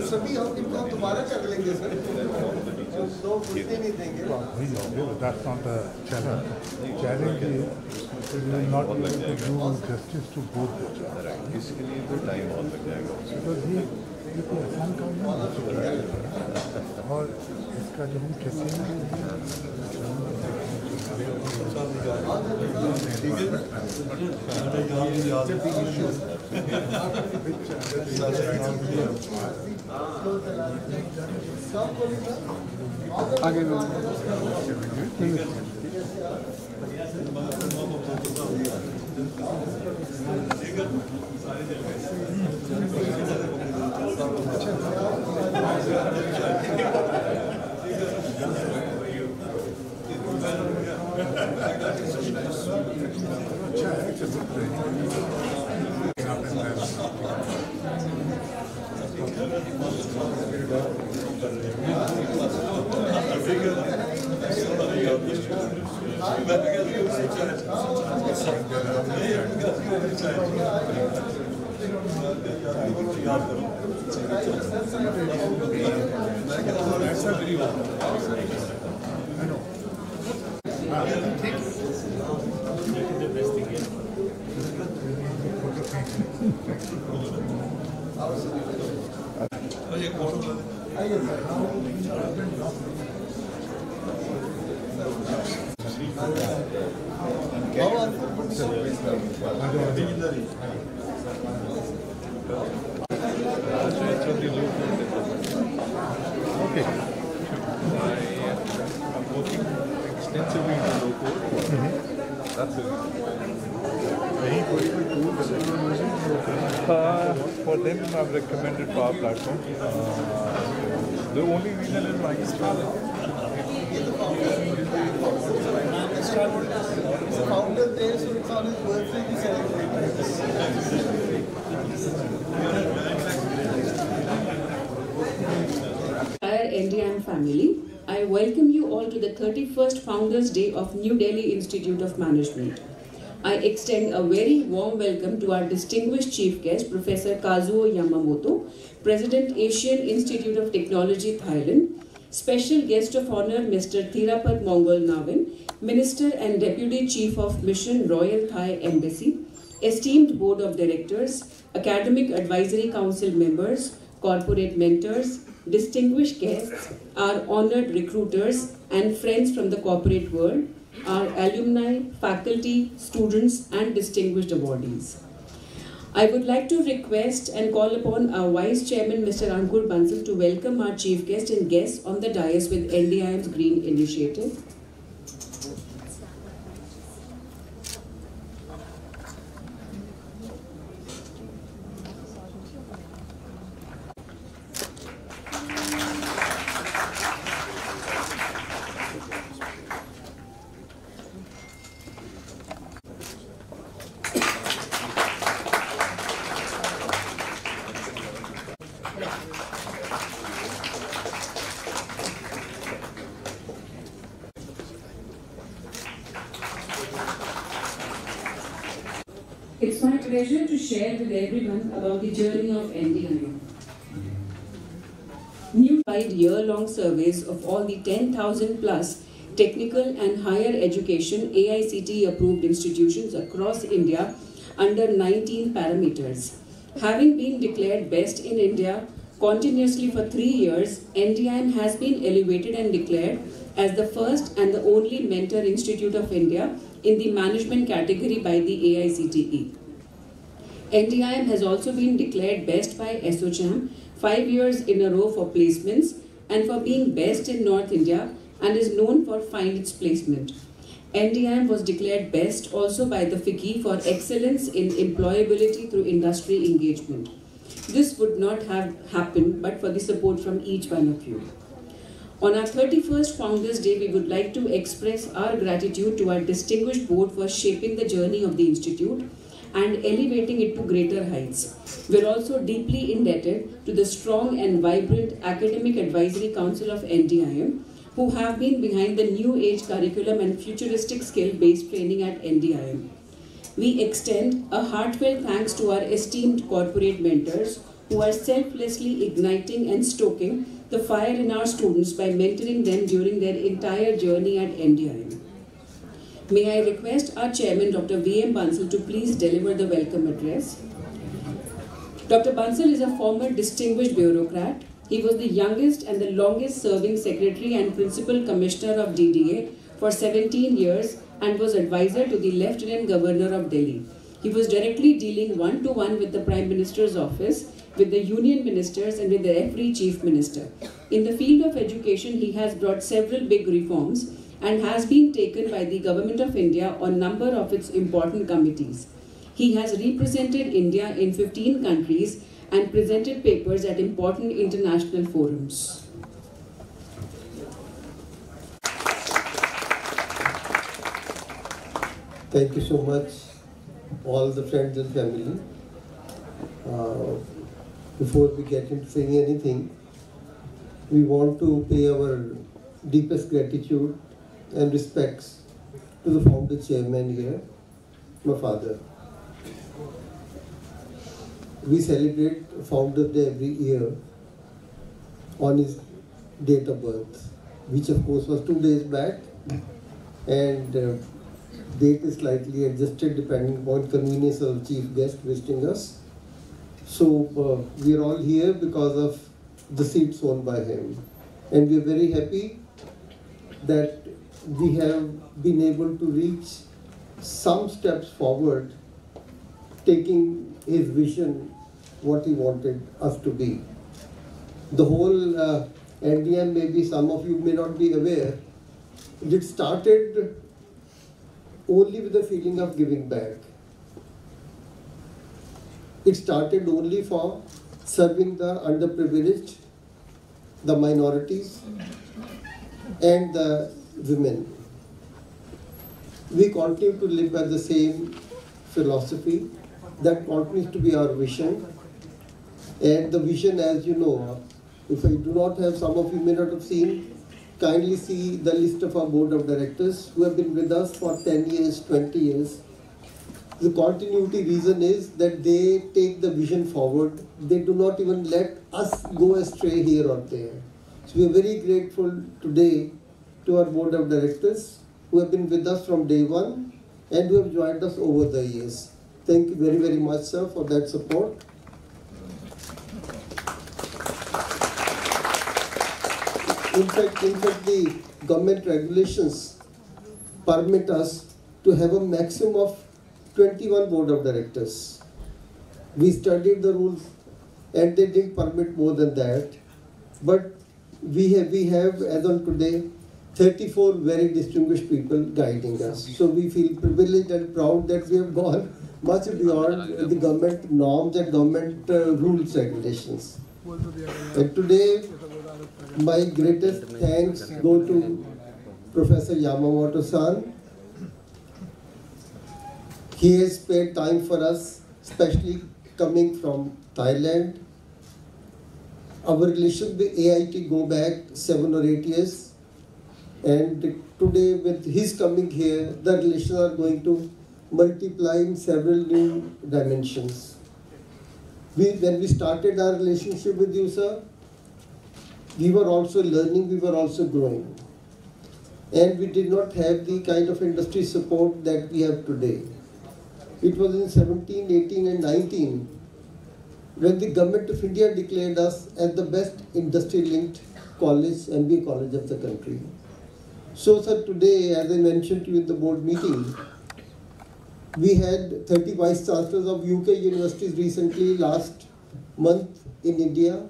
सभी हम इनको दोबारा कर लेंगे सर तो पूछते नहीं देंगे that's not the challenge. The challenge is you will not be able to do justice to both the jobs. इसके लिए तो टाइम और लग जाएगा Because ये कोई आसान काम नहीं है और इसका जो हम कहते हैं आगे For them, I've recommended Power Platform. The only reason is I started. Founder there, so it's on his birthday to celebrate. Entire NDIM family, I welcome you all to the 31st Founders Day of New Delhi Institute of Management. I extend a very warm welcome to our distinguished chief guest, Professor 𝗙𝗄𝗄 𝗵𝗵𝗶, President, Asian Institute of Technology, Thailand, Special Guest of Honor, Mr. 𝗍𝗵𝗵𝗆, Minister and Deputy Chief of Mission, Royal Thai Embassy, esteemed Board of Directors, Academic Advisory Council members, corporate mentors, distinguished guests, our honored recruiters and friends from the corporate world, our alumni, faculty, students and distinguished awardees. I would like to request and call upon our Vice Chairman Mr. Ankur Bansal to welcome our chief guest and guests on the dais with NDIM's Green Initiative. It's my pleasure to share with everyone about the journey of NDIM. New 5-year-long surveys of all the 10,000 plus technical and higher education AICTE approved institutions across India under 19 parameters. Having been declared best in India continuously for 3 years, NDIM has been elevated and declared as the first and the only mentor institute of India in the management category by the AICTE. NDIM has also been declared best by ASSOCHAM 5 years in a row for placements and for being best in North India and is known for its placement. NDIM was declared best also by the 𝗡𝗃 for excellence in employability through industry engagement. This would not have happened but for the support from each one of you. On our 31st Founders Day, we would like to express our gratitude to our distinguished board for shaping the journey of the Institute and elevating it to greater heights. We are also deeply indebted to the strong and vibrant Academic Advisory Council of NDIM, who have been behind the new age curriculum and futuristic skill-based training at NDIM. We extend a heartfelt thanks to our esteemed corporate mentors who are selflessly igniting and stoking the fire in our students by mentoring them during their entire journey at NDIM. May I request our chairman, Dr. V.M. Bansal, to please deliver the welcome address. Dr. Bansal is a former distinguished bureaucrat. He was the youngest and the longest serving secretary and principal commissioner of DDA for 17 years and was advisor to the Lieutenant Governor of Delhi. He was directly dealing one-to-one with the Prime Minister's office, with the union ministers and with the every chief minister. In the field of education, he has brought several big reforms and has been taken by the Government of India on a number of its important committees. He has represented India in 15 countries and presented papers at important international forums. Thank you so much, all the friends and family. Before we get into saying anything, we want to pay our deepest gratitude and respects to the founder chairman here, my father. We celebrate Founders Day every year on his date of birth, which of course was 2 days back, and date is slightly adjusted depending upon convenience of chief guest visiting us. So we are all here because of the seats owned by him, and we are very happy that we have been able to reach some steps forward, taking his vision, what he wanted us to be. The whole NDIM, maybe some of you may not be aware, it started only with the feeling of giving back. It started only for serving the underprivileged, the minorities, and the women. We continue to live by the same philosophy. That continues to be our vision. And the vision, as you know, if I do not have, some of you may not have seen, kindly see the list of our board of directors who have been with us for 10 years, 20 years. The continuity reason is that they take the vision forward. They do not even let us go astray here or there. So we are very grateful today to our board of directors who have been with us from day one and who have joined us over the years. Thank you very, very much, sir, for that support. In fact, the government regulations permit us to have a maximum of 21 board of directors. We studied the rules and they didn't permit more than that. But we have as on today, 34 very distinguished people guiding us. So we feel privileged and proud that we have gone much beyond the government norms and government rules regulations. And today, my greatest thanks go to Professor Yamamoto-san. He has spared time for us, especially coming from Thailand. Our relations with AIT go back 7 or 8 years. And today, with his coming here, the relations are going to multiply in several new dimensions. When we started our relationship with you, sir, we were also learning, we were also growing. And we did not have the kind of industry support that we have today. It was in 17, 18 and 19 when the Government of India declared us as the best industry-linked college, MBA college of the country. So, sir, today, as I mentioned to you in the board meeting, we had 30 vice chancellors of UK universities recently, last month in India.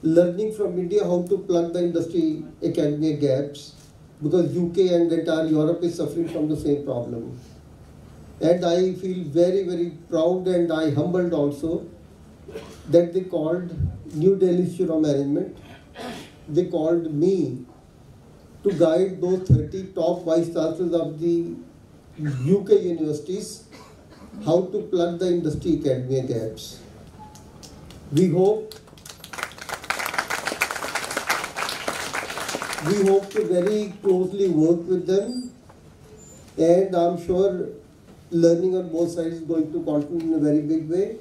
learning from India how to plug the industry academia gaps, because UK and entire Europe is suffering from the same problem. And I feel very, very proud and I humbled also that they called New Delhi Institute of Management. They called me to guide those 30 top vice chancellors of the UK universities how to plug the industry academia gaps. We hope to very closely work with them, and I'm sure learning on both sides is going to continue in a very big way,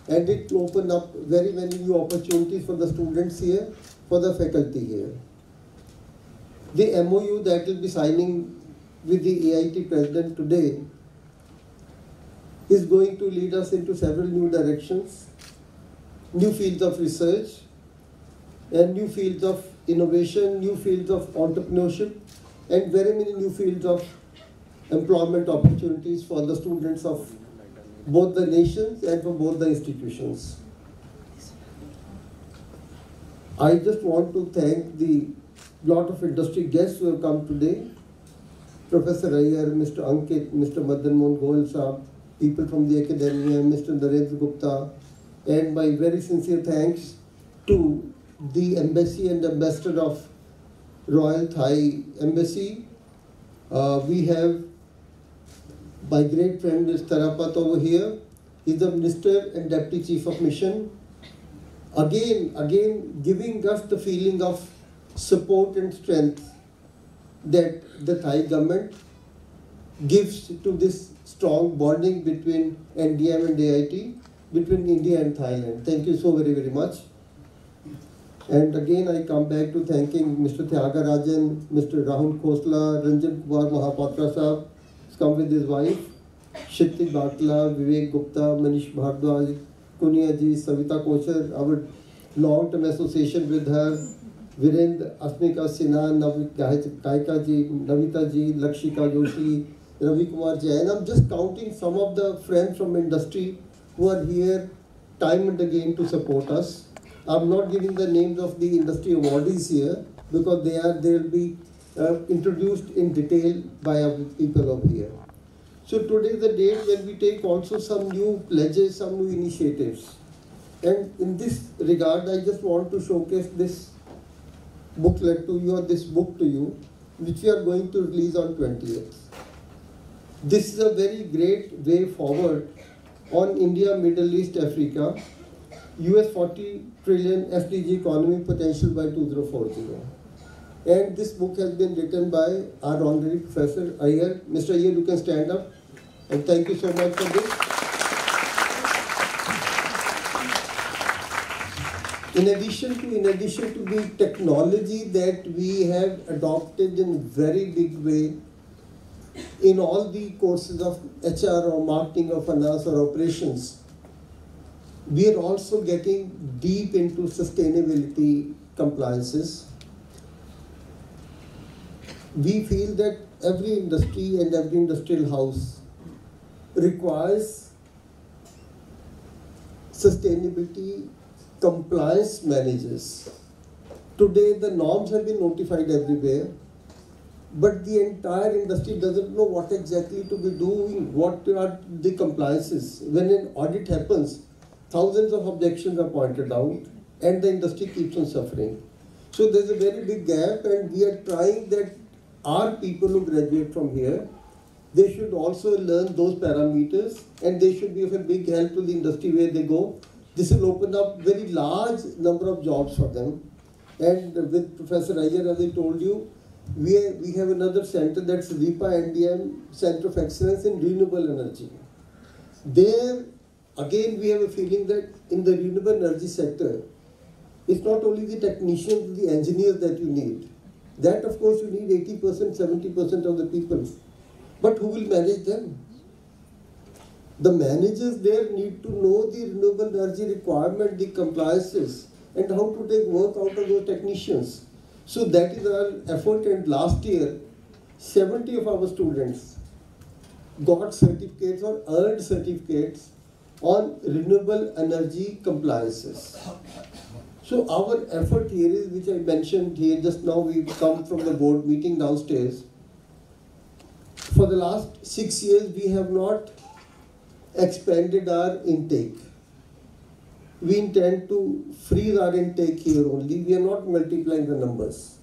and it will open up very many new opportunities for the students here, for the faculty here. The MOU that will be signing with the AIT president today is going to lead us into several new directions, new fields of research, and new fields of innovation, new fields of entrepreneurship, and very many new fields of employment opportunities for the students of both the nations and for both the institutions. I just want to thank the lot of industry guests who have come today, Professor Iyer, Mr. Ankit, Mr. Madan Mohan Goel Saab, people from the academia, Mr. Narendra Gupta, and my very sincere thanks to the embassy and ambassador of Royal Thai Embassy. We have my great friend is Tarapat over here. He's the Minister and Deputy Chief of Mission. Again giving us the feeling of support and strength that the Thai government gives to this strong bonding between NDIM and AIT, between India and Thailand. Thank you so very, very much. And again, I come back to thanking Mr. 𝗙𝗲𝗄𝗏, Mr. Rahul Khosla, Ranjan Kumar Mahapatra Sahab, has come with his wife, Shitri Batla, Vivek Gupta, Manish Bhardwaj, Kunia ji, Savita Kochar, our long-term association with her, Virendra, Asmika Sinha, Gayika ji, Navita ji, 𝗪𝗓𝗃 𝗍𝒑, Ravi Kumar ji. And I'm just counting some of the friends from industry who are here time and again to support us. I'm not giving the names of the industry awardees here because they will be introduced in detail by our people over here. So today is the date when we take also some new pledges, some new initiatives. And in this regard, I just want to showcase this booklet to you, or this book to you, which we are going to release on 20th. This is a very great way forward on India, Middle East, Africa, US40 trillion SDG economic potential by 2040. And this book has been written by our honorary Professor Iyer. Mr. Iyer, you can stand up. And thank you so much for this. In addition to the technology that we have adopted in a very big way in all the courses of HR or marketing or finance or operations, we are also getting deep into sustainability compliances. We feel that every industry and every industrial house requires sustainability compliance managers. Today the norms have been notified everywhere, but the entire industry doesn't know what exactly to be doing, what are the compliances. When an audit happens, thousands of objections are pointed out and the industry keeps on suffering. So there's a very big gap, and we are trying that our people who graduate from here, they should also learn those parameters and they should be of a big help to the industry where they go. This will open up very large number of jobs for them. And with Professor Iyer, as I told you, we have another center, that's RIPA NDIM Center of Excellence in Renewable Energy. There, again, we have a feeling that in the renewable energy sector, it's not only the technicians, the engineers that you need. That, of course, you need 80%, 70% of the people. But who will manage them? The managers there need to know the renewable energy requirement, the compliances, and how to take work out of those technicians. So that is our effort, and last year, 70 of our students got certificates or earned certificates on renewable energy compliances. So So our effort here is, which I mentioned here just now, we come from the board meeting downstairs. For the last 6 years, we have not expanded our intake. We intend to freeze our intake here only. We are not multiplying the numbers.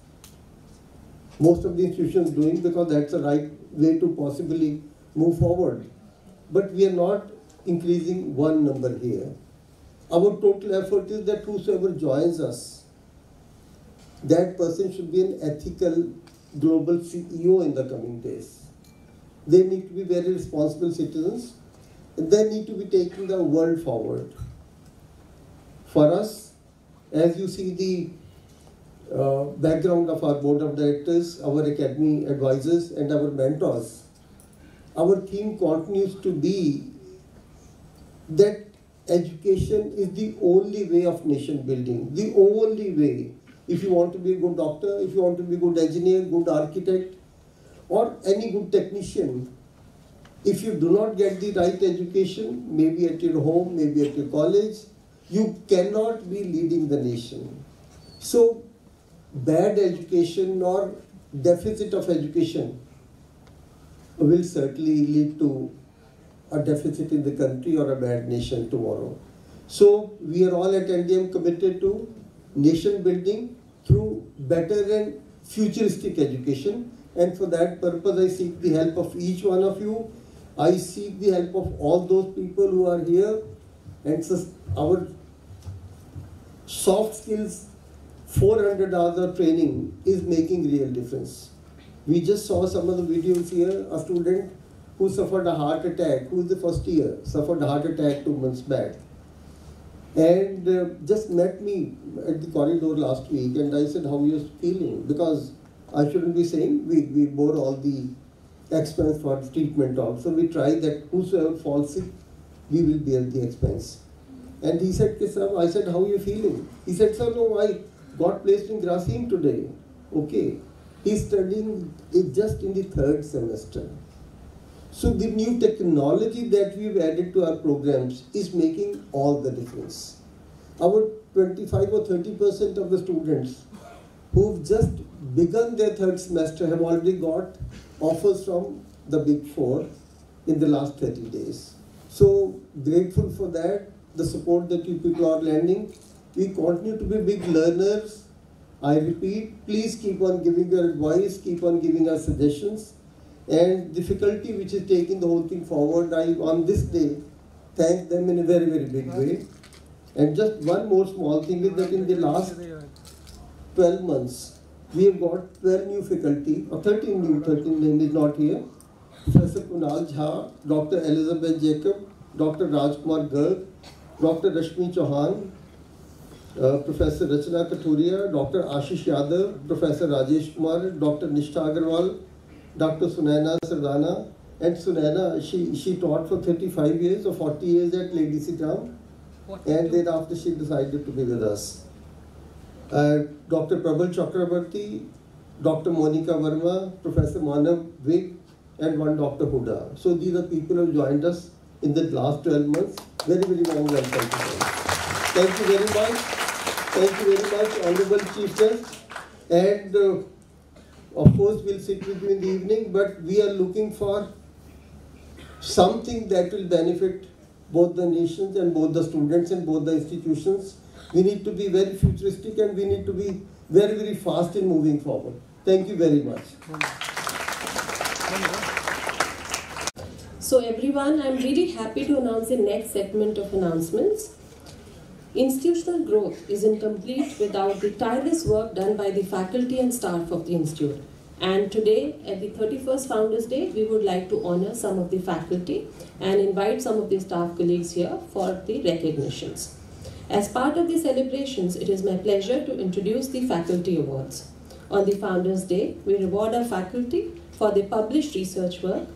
Most of the institutions doing, because that's the right way to possibly move forward. But we are not increasing one number here. Our total effort is that whosoever joins us, that person should be an ethical global CEO in the coming days. They need to be very responsible citizens, and they need to be taking the world forward. For us, as you see the background of our board of directors, our academy advisors, and our mentors, our theme continues to be that education is the only way of nation building, the only way. If you want to be a good doctor, if you want to be a good engineer, good architect, or any good technician, if you do not get the right education, maybe at your home, maybe at your college, you cannot be leading the nation. So, bad education or deficit of education will certainly lead to a deficit in the country or a bad nation tomorrow. So we are all at NDIM committed to nation building through better and futuristic education, and for that purpose I seek the help of each one of you. I seek the help of all those people who are here, and our soft skills 400 hours of training is making real difference. We just saw some of the videos here. A student who suffered a heart attack, who is the first year, suffered a heart attack 2 months back, and just met me at the corridor last week, and I said, how are you feeling? Because I shouldn't be saying, we bore all the expense for treatment also. We try that whosoever falls sick, we will bear the expense. And he said, sir, I said, how are you feeling? He said, sir, no, I got placed in Grasim today. Okay. He's studying it just in the 3rd semester. So the new technology that we've added to our programs is making all the difference. Our 25 or 30% of the students who've just begun their 3rd semester have already got offers from the Big Four in the last 30 days. So grateful for that, the support that you people are lending. We continue to be big learners. I repeat, please keep on giving your advice, keep on giving us suggestions. And difficulty which is taking the whole thing forward, I on this day thank them in a very, very big way. And just one more small thing is that in the last 12 months, we have got 12 new faculty, or 13 new, 13 name is not here. Professor Kunal Jha, Dr. Elizabeth Jacob, Dr. Rajkumar Garg, Dr. Rashmi Chauhan, Professor Rachna Kathuria, Dr. Ashish Yadav, Professor Rajesh Kumar, Dr. Nishtha Agarwal, Dr. Sunaina Sardana, and Sunaina, she taught for 35 years or 40 years at 𝗙𝗍𝐶 town, and then after she decided to be with us. Dr. 𝗙𝗏𝗏 Chakrabarti, Dr. Monica Verma, Professor Manav Vig, and one Dr. Huda. So these are people who have joined us in the last 12 months. Very, very warm welcome to them. Thank you very much. Thank you very much, Honorable Chief Guest. And of course, we'll sit with you in the evening, but we are looking for something that will benefit both the nations and both the students and both the institutions. We need to be very futuristic, and we need to be very, very fast in moving forward. Thank you very much. So everyone, I'm really happy to announce the next segment of announcements. Institutional growth is incomplete without the tireless work done by the faculty and staff of the institute. And today, at the 31st Founders Day, we would like to honor some of the faculty and invite some of the staff colleagues here for the recognitions. As part of the celebrations, it is my pleasure to introduce the Faculty Awards. On the Founders Day, we reward our faculty for their published research work,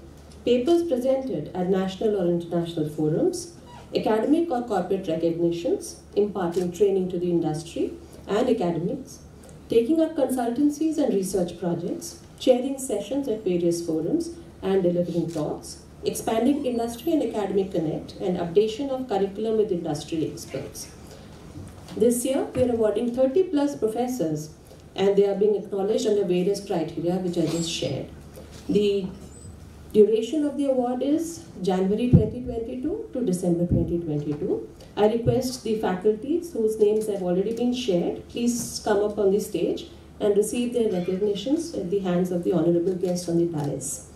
papers presented at national or international forums, academic or corporate recognitions, imparting training to the industry and academics, taking up consultancies and research projects, chairing sessions at various forums and delivering talks, expanding industry and academic connect, and updation of curriculum with industry experts. This year, we are awarding 30 plus professors, and they are being acknowledged under various criteria which I just shared. The duration of the award is January 2022 to December 2022. I request the faculties whose names have already been shared, please come up on the stage and receive their recognitions at the hands of the honorable guest on the dais.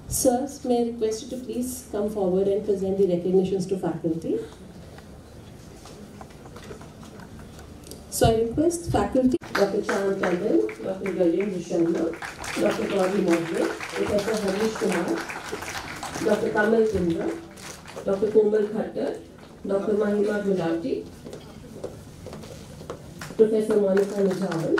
Sirs, may I request you to please come forward and present the recognitions to faculty. So I request faculty, Dr. Charles Tandon, Dr. 𝗏𝗏𝗄𝗏, Dr. 𝗏𝗏𝗃𝗏𝗵𝗏, Professor 𝗵𝗵𝗃𝗄𝗏, Dr. 𝗏𝗏𝗃𝗏𝗵𝗏, Dr. 𝗏𝗏𝗃𝗏𝗏, Dr. 𝗏𝗏𝗃𝗏𝗏 𝗏𝗏𝗃𝗏𝗏, Professor Monica Nijavan,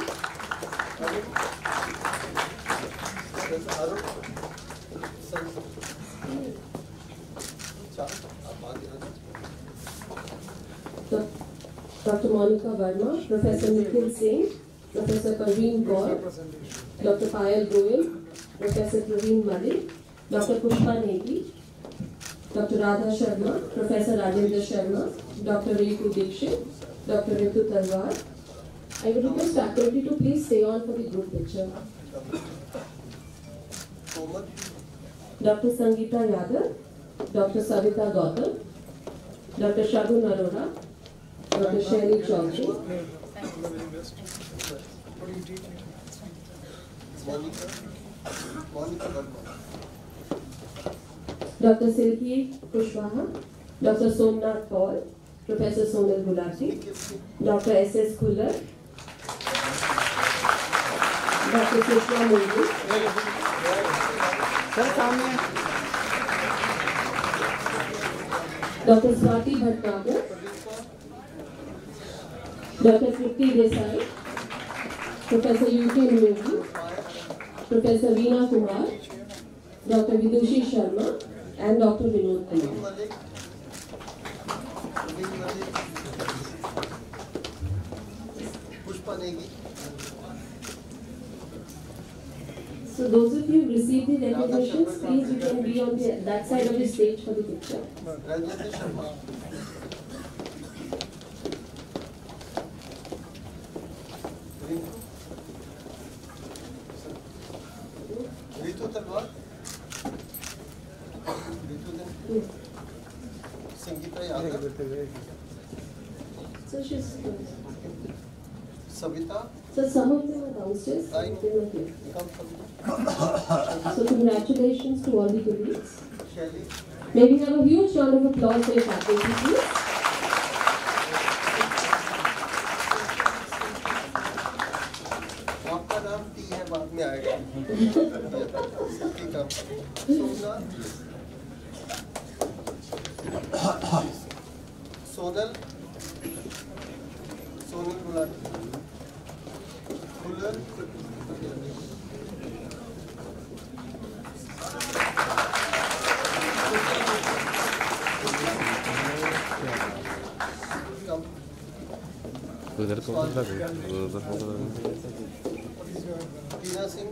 Dr. Monica Verma, Professor Nikhil Singh, Professor Parveen Kaur, Dr. Payal Goyal, Professor Praveen Malik, Dr. Pushpa Negi, Dr. Radha Sharma, Professor Rajendra Sharma, Dr. 𝗂𝗶𝗴𝗃𝗄𝗀, Dr. 𝗂𝗶𝗃𝗄𝗏. I would request faculty to please stay on for the group picture. Dr. Sangeeta Yadav, Dr. Savita Gautam, Dr. Shagun Arora, Dr. Sherry Chaudhary, Dr. Silki Kushwaha, Dr. Somnath Paul, Professor Sonal Gulati, Dr. S.S. Kuller, Dr. Krishna Mundu, Dr. Swati Bhattnagar, Dr. Tripti Desai, Professor U.K. Nyogi, Professor Veena Kumar, Dr. Vidushi Sharma, and Dr. Vinod Kumar. So those of you who received the recognitions, please you can be on that side of the stage for the picture. So she's Savita. So some of them are downstairs, some of them are here. So congratulations to all the colleagues. May we have a huge round of applause for your faculty, please. आपका नाम T है बाद में आएगा सोनल सोनल गुलाटी खुलर उधर तो उधर टीना Singh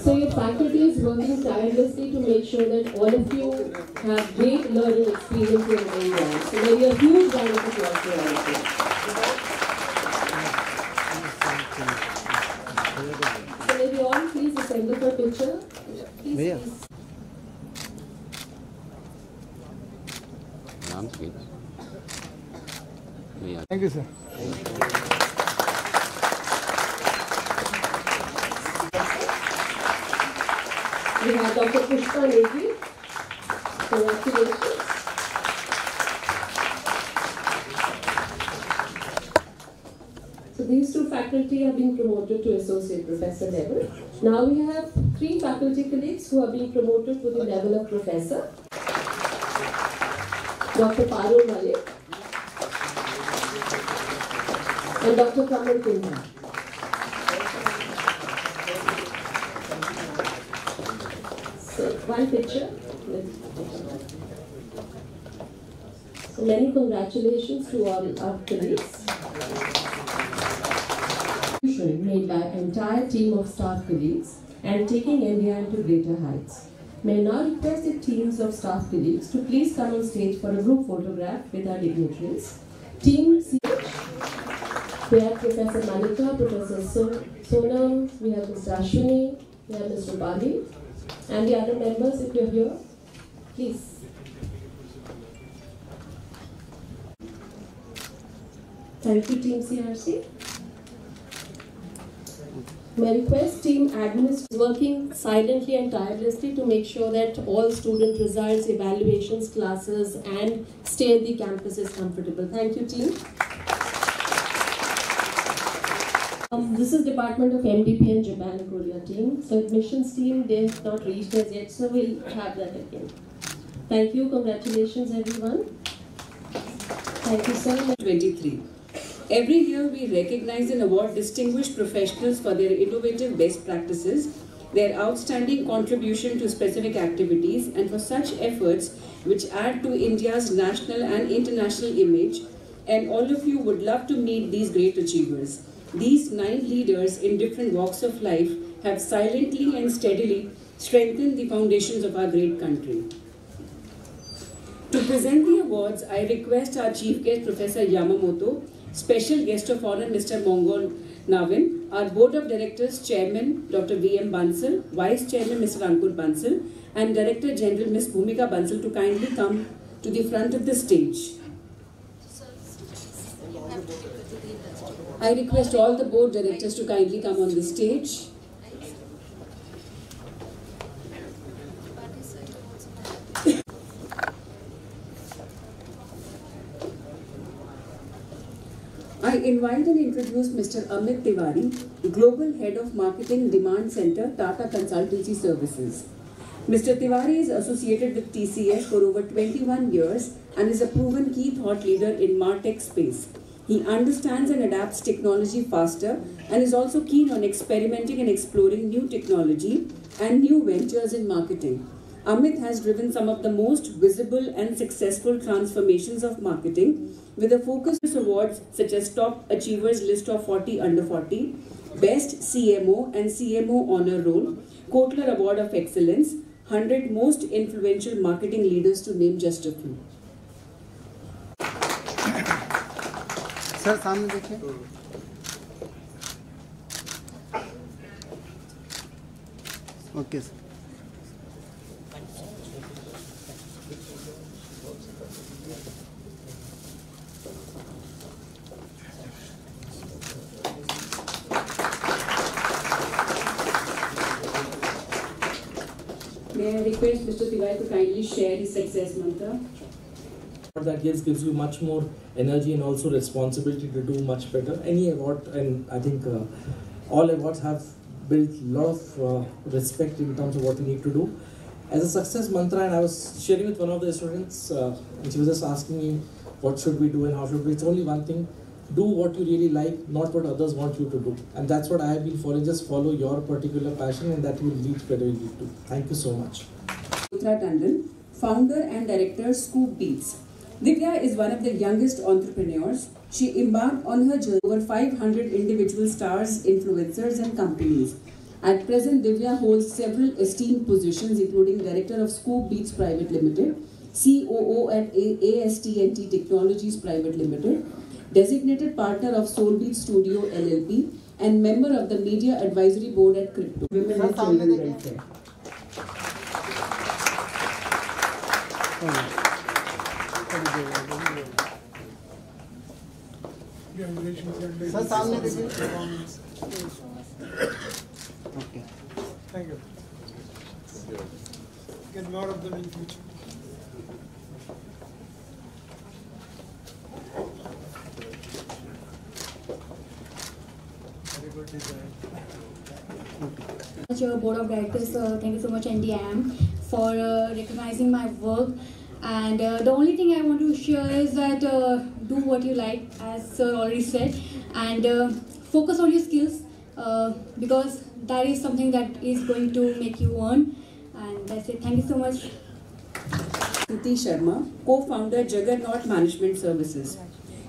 So your faculty is working tirelessly to make sure that all of you have great learning experience in India. So maybe a huge round of applause for all of you. So maybe all please assemble for a picture. Please. Thank you, sir. We have Dr. Pushpa Negi. Congratulations. So these two faculty are being promoted to associate professor level. Now we have 3 faculty colleagues who are being promoted to the level of professor. Dr. Parul Malik and Dr. 𝗏𝗏𝗃𝗏𝗏. So one picture. So Many congratulations to all our colleagues. Made by entire team of staff colleagues and taking NDIM to greater heights. May I now request the teams of staff colleagues to please come on stage for a group photograph with our dignitaries. Team C. We have Professor Malika, Professor Sonam, we have Mr. Ashwini, we have Mr. Bali, and the other members, if you're here, please. Thank you, Team CRC. May I request Team Administrators working silently and tirelessly to make sure that all student results, evaluations, classes, and stay at the campus is comfortable. Thank you, team. This is Department of MDP and Japan and Korea team. So admissions team, they have not reached us yet, so we'll have that again. Thank you. Congratulations, everyone. Thank you so much. 23. Every year we recognize and award distinguished professionals for their innovative best practices, their outstanding contribution to specific activities, and for such efforts which add to India's national and international image. And all of you would love to meet these great achievers. These 9 leaders in different walks of life have silently and steadily strengthened the foundations of our great country. To present the awards, I request our Chief Guest, Professor Yamamoto, Special Guest of Honor, Mr. Mongon Navin, our Board of Directors Chairman, Dr. V.M. Bansal, Vice Chairman, Mr. Ankur Bansal, and Director General, Ms. Bhumika Bansal, to kindly come to the front of the stage. I request all the board directors to kindly come on the stage. I invite and introduce Mr. Amit Tiwari, Global Head of Marketing Demand Center, Tata Consultancy Services. Mr. Tiwari is associated with TCS for over 21 years and is a proven key thought leader in MarTech space. He understands and adapts technology faster and is also keen on experimenting and exploring new technology and new ventures in marketing. Amit has driven some of the most visible and successful transformations of marketing with a focus on awards such as Top Achievers List of 40 Under 40, Best CMO and CMO Honor Roll, Kotler Award of Excellence, 100 Most Influential Marketing Leaders, to name just a few. Sir सामने देखिए okay sir May I request Mr. Tiwari to kindly share his success mantra? That gives you much more energy and also responsibility to do much better. Any award, and I think all awards have built a lot of respect in terms of what you need to do. As a success mantra, and I was sharing with one of the students, and she was just asking me, what should we do and how should we? It's only one thing: do what you really like, not what others want you to do. And that's what I have been following. Just follow your particular passion, and that will lead where you need to. Thank you so much. Divya Tandon, founder and director, 𝗡𝗏𝗃. Divya is one of the youngest entrepreneurs. She embarked on her journey over 500 individual stars, influencers and companies. At present, Divya holds several esteemed positions, including Director of 𝗡𝗏𝗃 Private Limited, COO at AST&T Technologies Private Limited, Designated Partner of Soulbeat Studio LLP, and member of the Media Advisory Board at Crypto. Women and Children Welfare. Sir सामने देखिए okay Thank you. Get more of them in future. Very good design. Board of Directors, thank you so much NDIM for recognizing my work. And the only thing I want to share is that do what you like, as sir already said, and focus on your skills because that is something that is going to make you earn. And that's it. Thank you so much. Kriti Sharma, co-founder Juggernaut Management Services.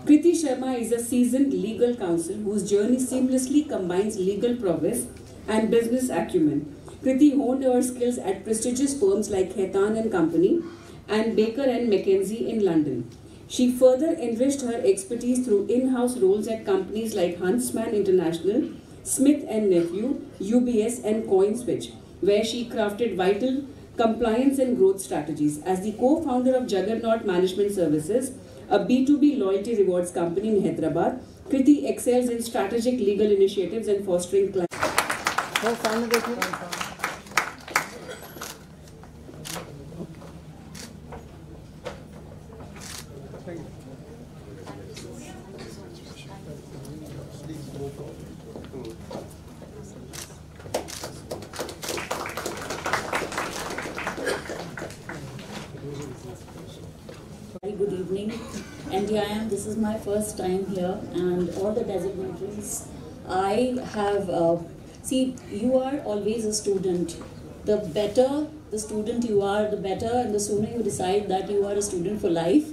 Kriti Sharma is a seasoned legal counsel whose journey seamlessly combines legal prowess and business acumen. Kriti honed her skills at prestigious firms like 𝗏𝗏 & Company and Baker & McKenzie in London. She further enriched her expertise through in-house roles at companies like Huntsman International, Smith & Nephew, UBS and CoinSwitch, where she crafted vital compliance and growth strategies. As the co-founder of Juggernaut Management Services, a B2B loyalty rewards company in Hyderabad, Kriti excels in strategic legal initiatives and fostering clients. Very good evening, NDIM. This is my first time here, and all the designations. I have, see, you are always a student. The better the student you are, the better, and the sooner you decide that you are a student for life,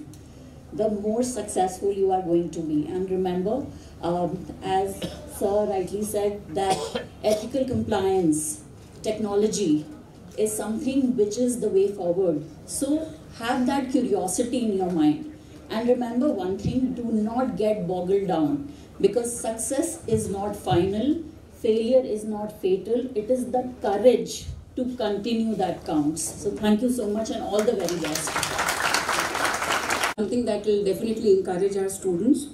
the more successful you are going to be. And remember, as Sir rightly said, that ethical compliance, technology is something which is the way forward. So have that curiosity in your mind. And remember one thing, do not get boggled down, because success is not final, failure is not fatal, it is the courage to continue that counts. So thank you so much and all the very best. Something that will definitely encourage our students.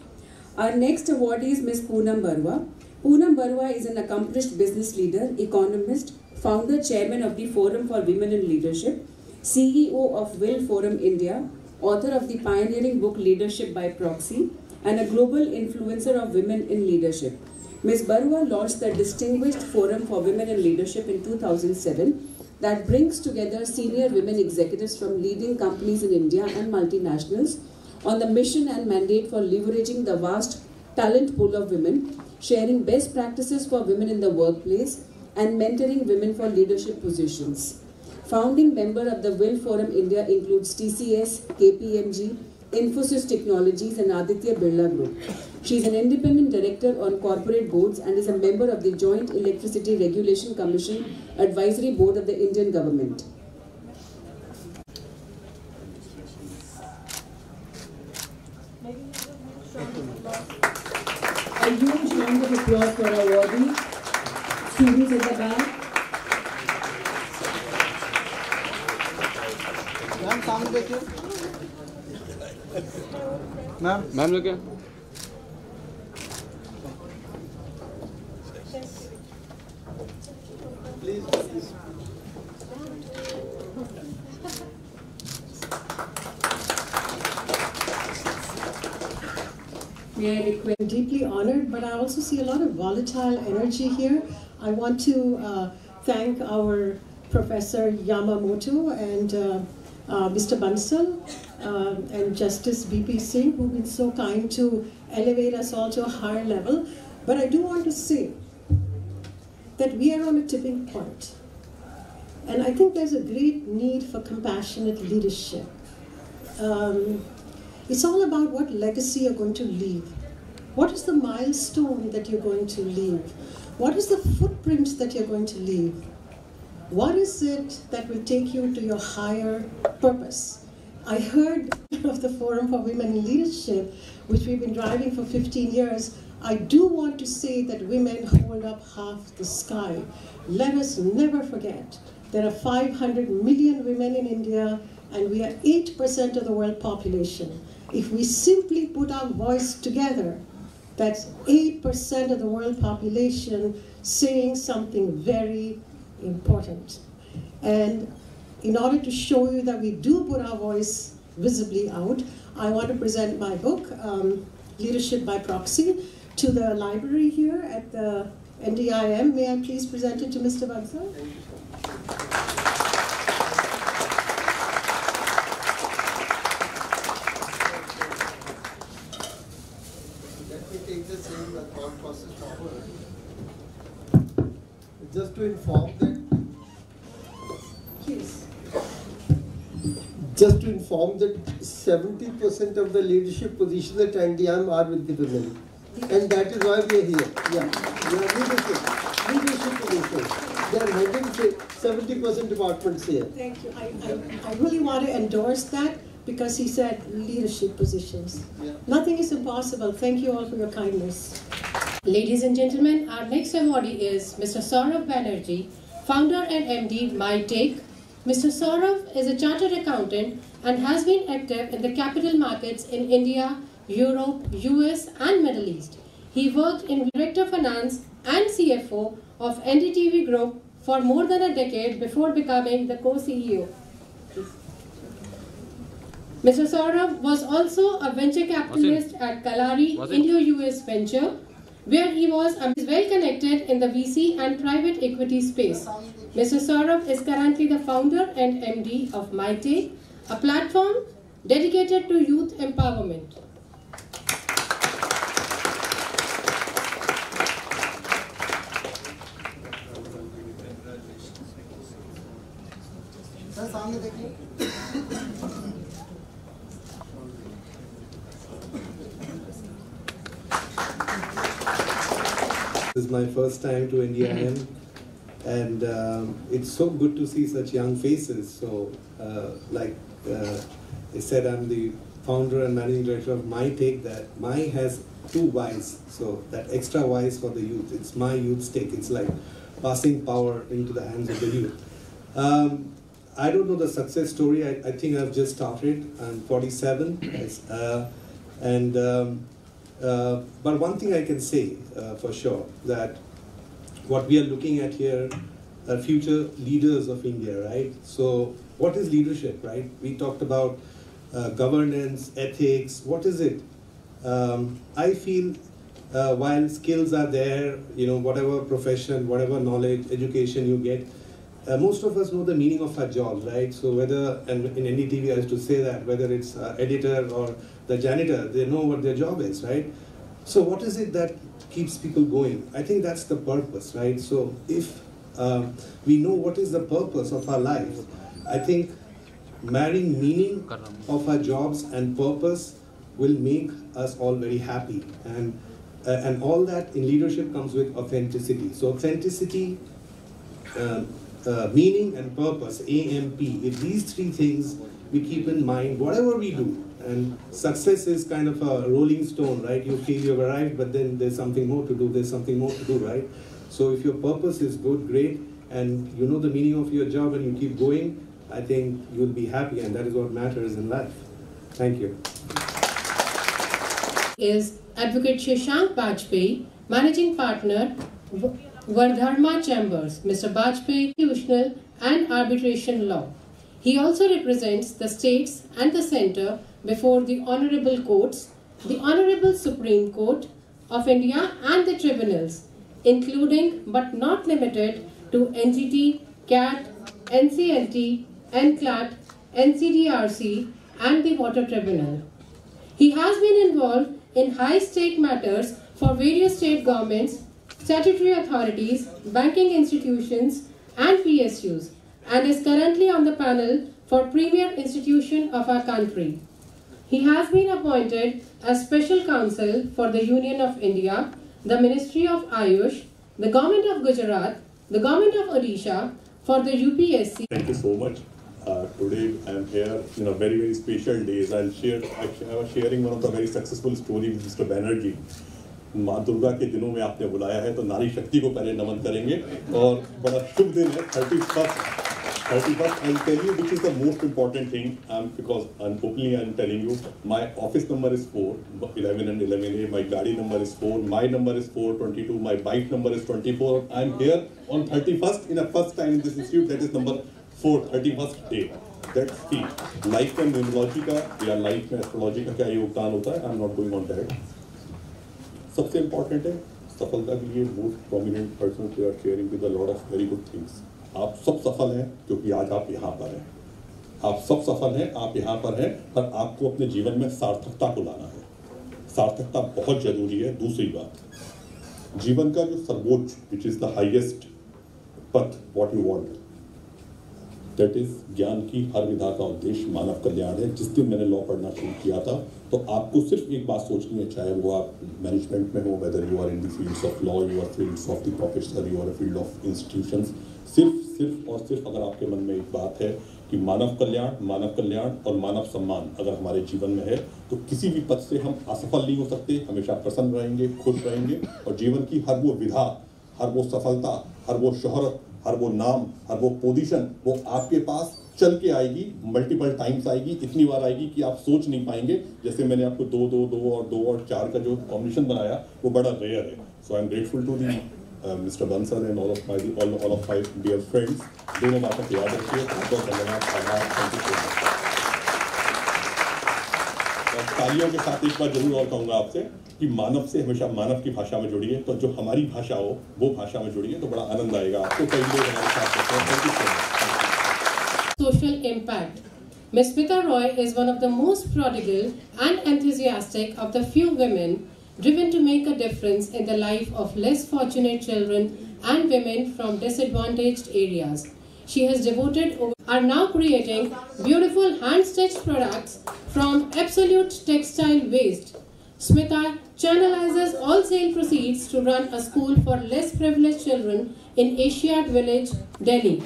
Our next awardee is Ms. Poonam Barua. Poonam Barua is an accomplished business leader, economist, founder, chairman of the Forum for Women in Leadership, CEO of Will Forum India, author of the pioneering book Leadership by Proxy, and a global influencer of women in leadership. Ms. Barua launched the Distinguished Forum for Women in Leadership in 2007 that brings together senior women executives from leading companies in India and multinationals on the mission and mandate for leveraging the vast talent pool of women, sharing best practices for women in the workplace, and mentoring women for leadership positions. Founding member of the Will Forum India includes TCS, KPMG, Infosys Technologies and Aditya Birla Group. She is an independent director on corporate boards and is a member of the Joint Electricity Regulation Commission Advisory Board of the Indian Government. A huge round of applause for our awardee, students in the back. Ma'am सामने देखिए ma'am लोग क्या I'm deeply honored, but I also see a lot of volatile energy here. I want to thank our Professor Yamamoto and Mr. Bansal and Justice B.P. Singh, who've been so kind to elevate us all to a higher level. But I do want to say that we are on a tipping point. And I think there's a great need for compassionate leadership. It's all about what legacy you're going to leave. What is the milestone that you're going to leave? What is the footprint that you're going to leave? What is it that will take you to your higher purpose? I heard of the Forum for Women in Leadership, which we've been driving for 15 years. I do want to say that women hold up half the sky. Let us never forget, there are 500 million women in India, and we are 8% of the world population. If we simply put our voice together, that's 8% of the world population saying something very important. And in order to show you that we do put our voice visibly out, I want to present my book, Leadership by Proxy, to the library here at the NDIM. May I please present it to Mr. Bansal? Thought process forward. Just to inform that just to inform that 70% of the leadership positions at NDIM are with the women. And that is why we are here. Yeah, we are leadership positions. They are heading 70% departments here. Thank you. I really want to endorse that because he said leadership positions. Yeah. Nothing is impossible. Thank you all for your kindness. Ladies and gentlemen, our next awardee is Mr. 𝗂𝗲 Banerjee, founder and MD, 𝗲𝗃. Mr. 𝗂𝗲 is a chartered accountant and has been active in the capital markets in India, Europe, US and Middle East. He worked in Director Finance and CFO of NDTV Group for more than a decade before becoming the co-CEO. Mr. 𝗂𝗲 was also a venture capitalist at Kalari Indo-US Venture, where he was well connected in the VC and private equity space. Mr. 𝗂𝗲 is currently the founder and MD of 𝗲𝗃, a platform dedicated to youth empowerment. This is my first time to NDIM, and it's so good to see such young faces. So, like I said, I'm the founder and managing director of 𝗲𝗃. That 𝗲 has 2 Ys, so that extra Ys for the youth. It's 𝗲𝗃. It's like passing power into the hands of the youth. I don't know the success story. I think I've just started. I'm 47, but one thing I can say for sure, that what we are looking at here are future leaders of India, right? So what is leadership, right? We talked about governance, ethics. What is it? I feel while skills are there, whatever profession, whatever knowledge, education you get, most of us know the meaning of our jobs, right? So whether, and in NDTV I used to say that, whether it's editor or the janitor, they know what their job is, right? So what is it that keeps people going? I think that's the purpose, right? So if we know what is the purpose of our life, I think marrying meaning of our jobs and purpose will make us all very happy. And all that in leadership comes with authenticity. So authenticity, meaning and purpose, AMP, if these 3 things we keep in mind, whatever we do, and success is kind of a rolling stone, right? You feel you've arrived, but then there's something more to do, right? So if your purpose is good, great, and you know the meaning of your job and you keep going, I think you'll be happy, and that is what matters in life. Thank you. Is Advocate Shashank Bajpayee, Managing Partner, Vardharma Chambers. Mr. Bajpayee, Constitutional and Arbitration Law. He also represents the states and the centre before the Honourable Courts, the Honourable Supreme Court of India and the tribunals, including but not limited to NGT, CAT, NCLT, NCLAT, NCDRC and the Water Tribunal. He has been involved in high-stake matters for various state governments, statutory authorities, banking institutions and PSUs, and is currently on the panel for premier institution of our country. He has been appointed as Special Counsel for the Union of India, the Ministry of Ayush, the Government of Gujarat, the Government of Odisha, for the UPSC. Thank you so much. Today I am here in a very, very special days. I was sharing one of the very successful story with Mr. Banerjee. माँ दुर्गा के दिनों में आपने बुलाया है तो नारी शक्ति को पहले नमन करेंगे और बड़ा शुभ दिन है 31st. I'll tell you which is the most important thing, because openly I'm telling you, my office number is 4, 11 and 11A, my gaadi number is 4, my number is 422, my bike number is 24. I'm here on 31st in a first time in this institute, that is number 4, 31st day. That's the life and numerology का या life में astrology का क्या योगदान होता है, I'm not going on that. सबसे important है सफलता के लिए most prominent persons they are sharing with a lot of very good things. आप सब सफल हैं क्योंकि आज आप यहाँ पर हैं. आप सब सफल हैं, आप यहाँ पर हैं, पर आपको अपने जीवन में सार्थकता को लाना है. सार्थकता बहुत जरूरी है. दूसरी बात, जीवन का जो सर्वोच्च, which is the highest path, what you want, that is ज्ञान की हर विधा का उद्देश्य मानव कल्याण है। जिस दिन मैंने लॉ पढ़ना शुरू किया था तो आपको सिर्फ एक बात सोचनी है, चाहे वो आप मैनेजमेंट में हो, whether you are in the fields of law, you are fields of the professional, you are field of institutions, सिर्फ और सिर्फ अगर आपके मन में एक बात है कि मानव कल्याण और मानव सम्मान अगर हमारे जीवन में है तो किसी भी पद से हम असफल नहीं हो सकते, हमेशा प्रसन्न रहेंगे, खुश रहेंगे और जीवन की हर वो विधा, हर वो सफलता, हर वो शोहरत, हर वो नाम, हर वो पोजीशन वो आपके पास चल के आएगी, मल्टीपल टाइम्स आएगी, इतनी बार आएगी कि आप सोच नहीं पाएंगे। जैसे मैंने आपको 2, 2, 2 और 2 और 4 का जो कॉम्बिनेशन बनाया वो बड़ा रेयर है। So I am grateful to the Mr. Bansal and all of my dear friends. दोनों बातों को याद रखिए। बहुत धन्यवाद, आभार, थैंक यू सो मच। तालियों के साथ एक बार जरूर और कहूँगा आपसे कि मानव से हमेशा मानव की भाषा में जुड़िए, तो जो हमारी भाषा हो वो भाषा में जुड़िए तो बड़ा आनंद आएगा आपको। कई लोग हमारे साथ होते हैं। Thank you so much. Social impact. Ms. Smita Roy is one of the most prodigal and enthusiastic of the few women driven to make a difference in the life of less fortunate children and women from disadvantaged areas. She has are now creating beautiful hand-stitched products from absolute textile waste. Smita channelizes all sale proceeds to run a school for less privileged children in 𝗡𝗏𝗃 village, Delhi.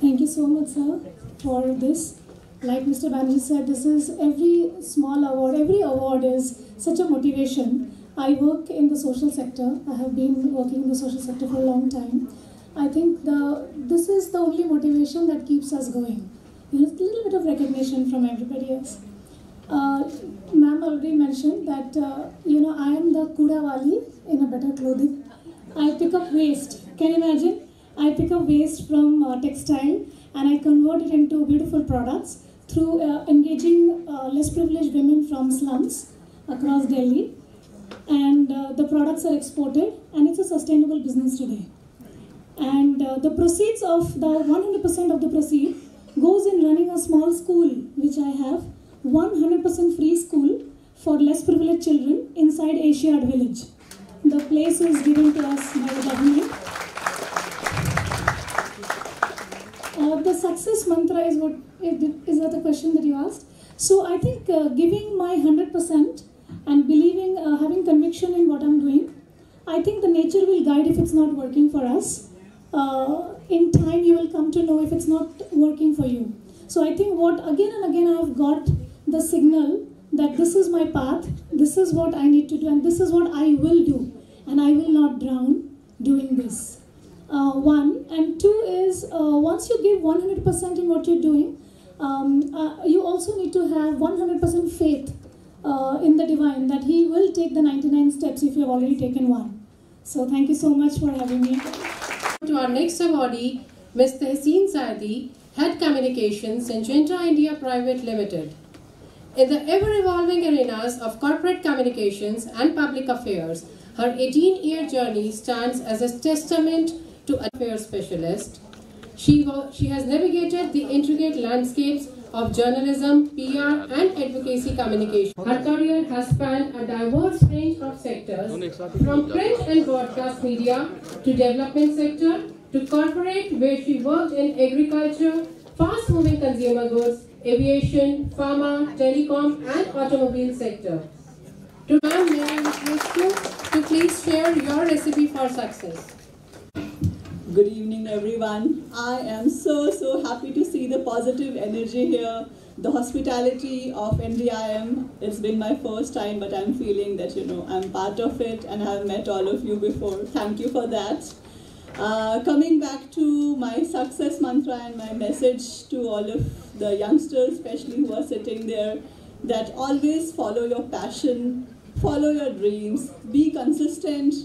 Thank you so much, sir, for this. Like Mr. Banerjee said, this is every small award, every award is such a motivation. I work in the social sector. I have been working in the social sector for a long time. I think this is the only motivation that keeps us going. A little bit of recognition from everybody else. Ma'am already mentioned that, I am the Kudawali in a better clothing. I pick up waste. Can you imagine? I pick up waste from textile and I convert it into beautiful products through engaging less privileged women from slums across Delhi. And the products are exported and it's a sustainable business today. And the proceeds of the 100% of the proceed goes in running a small school which I have, 100% free school for less privileged children inside 𝗡𝗏𝗃 village. The place is given to us by the government. The success mantra is that the question that you asked? So I think giving my 100% and believing, having conviction in what I'm doing, I think the nature will guide if it's not working for us. In time you will come to know if it's not working for you. So I think what again and again I have got the signal that this is my path, this is what I need to do and this is what I will do and I will not drown doing this. One, and two is once you give 100% in what you're doing, you also need to have 100% faith in the divine that he will take the 99 steps if you have already taken one. So thank you so much for having me. To our next awardee, Ms. Tehseen Saidi, Head Communications, Syngenta India Private Limited. In the ever-evolving arenas of corporate communications and public affairs, her 18-year journey stands as a testament to an affairs specialist. She has navigated the intricate landscapes of journalism, PR, and advocacy communication. Her career has spanned a diverse range of sectors, from print and broadcast media to development sector to corporate, where she worked in agriculture, fast-moving consumer goods, aviation, pharma, telecom, and automobile sector. To ma'am, may I request you to please share your recipe for success. Good evening, everyone. I am so happy to see the positive energy here, the hospitality of NDIM. It's been my first time, but I'm feeling that, I'm part of it and I've met all of you before. Thank you for that. Coming back to my success mantra and my message to all of the youngsters, especially who are sitting there, that always follow your passion, follow your dreams, be consistent,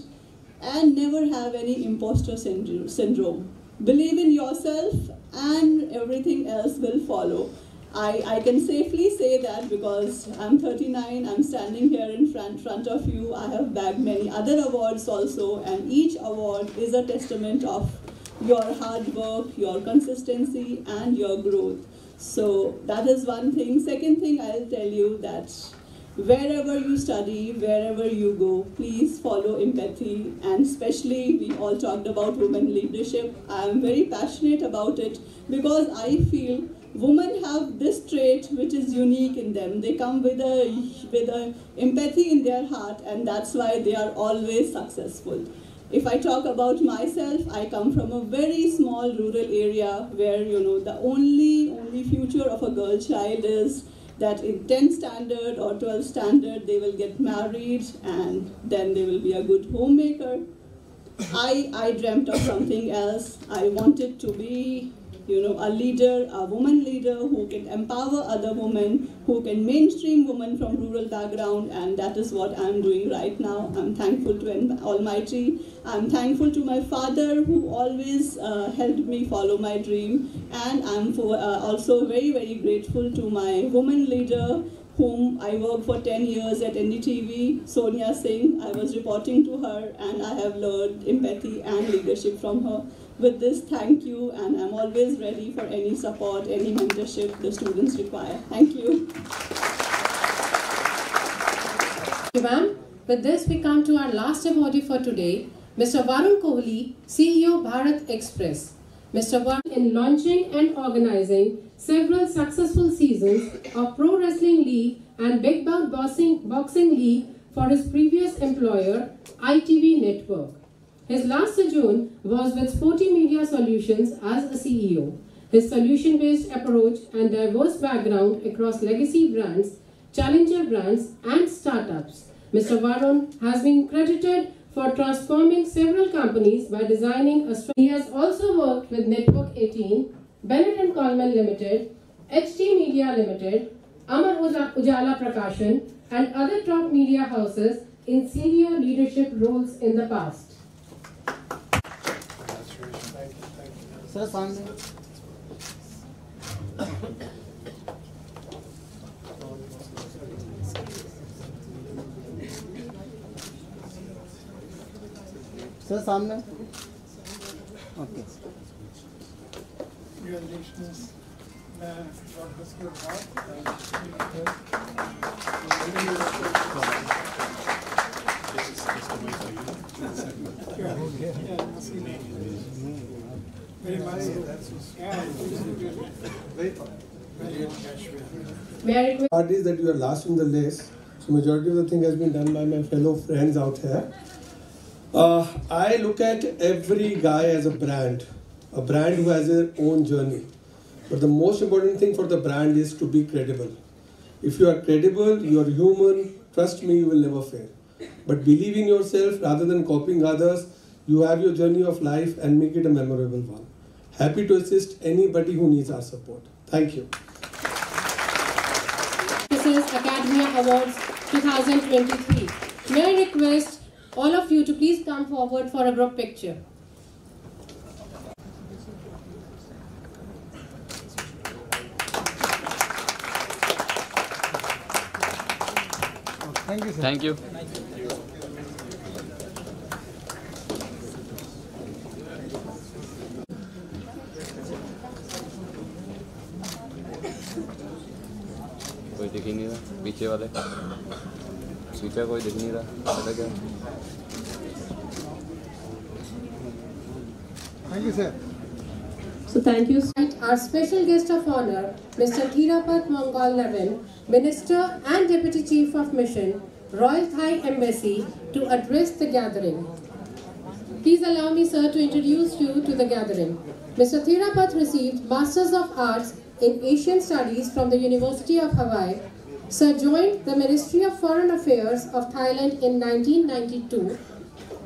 and never have any imposter syndrome. Believe in yourself and everything else will follow. I can safely say that because I'm 39, I'm standing here in front of you. I have bagged many other awards also, and each award is a testament of your hard work, your consistency, and your growth. So that is one thing. Second thing, I'll tell you that wherever you study, wherever you go, please follow empathy, and especially we all talked about women leadership. I'm very passionate about it because I feel women have this trait which is unique in them. They come with a empathy in their heart, and that's why they are always successful. If I talk about myself, I come from a very small rural area where, you know, the only future of a girl child is that in 10th standard or 12th standard they will get married and then they will be a good homemaker. I dreamt of something else. I wanted to be, you know, a leader, a woman leader who can empower other women, who can mainstream women from rural background, and that is what I'm doing right now. I'm thankful to Almighty. I'm thankful to my father who always helped me follow my dream, and I'm also very, very grateful to my woman leader whom I worked for 10 years at NDTV, Sonia Singh. I was reporting to her, and I have learned empathy and leadership from her. With this, thank you, and I'm always ready for any support, any mentorship the students require. Thank you. Thank you, ma'am. With this, we come to our last awardee for today, Mr. Varun Kohli, CEO Bharat Express. Mr. Varun, in launching and organizing several successful seasons of Pro Wrestling League and Big Bout Boxing League for his previous employer, ITV Network. His last sojourn was with Sporty Media Solutions as a CEO. His solution-based approach and diverse background across legacy brands, challenger brands, and startups. Mr. Varun has been credited for transforming several companies by designing a strategy. He has also worked with Network 18, Bennett & Coleman Limited, HT Media Limited, Amar Ujala Prakashan, and other top media houses in senior leadership roles in the past. Sir, सामने. Sir, सामने. Okay. Congratulations. God bless your heart. Very much. Part is that you are last in the list, so majority of the thing has been done by my fellow friends out here. I look at every guy as a brand who has their own journey. But the most important thing for the brand is to be credible. If you are credible, you are human, trust me, you will never fail. But believe in yourself rather than copying others. You have your journey of life and make it a memorable one. Happy to assist anybody who needs our support. Thank you. This is Academia Awards 2023. May I request all of you to please come forward for a group picture. Thank you, sir. Thank you. कोई दिख ही नहीं रहा पीछे वाले पीछे कोई दिख नहीं रहा पता क्या Thank you, sir. So thank you. Our special guest of honor, Mr. 𝗙𝗵𝗵𝗶, Minister and Deputy Chief of Mission, Royal Thai Embassy, to address the gathering. Please allow me, sir, to introduce you to the gathering. Mr. 𝗙𝗵𝗵 received Masters of Arts in Asian Studies from the University of Hawaii. Sir joined the Ministry of Foreign Affairs of Thailand in 1992.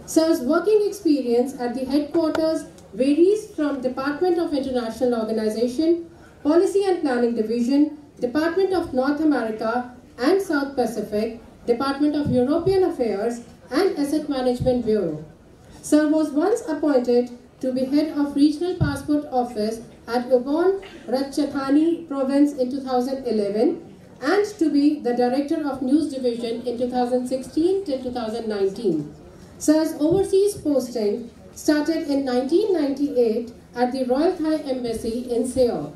Sir's working experience at the headquarters varies from Department of International Organization, Policy and Planning Division, Department of North America and South Pacific, Department of European Affairs and Asset Management Bureau. Sir was once appointed to be head of Regional Passport Office at 𝗂𝗏𝗃𝗃 province in 2011 and to be the Director of News Division in 2016 till 2019. Sir's overseas posting started in 1998 at the Royal Thai Embassy in Seoul.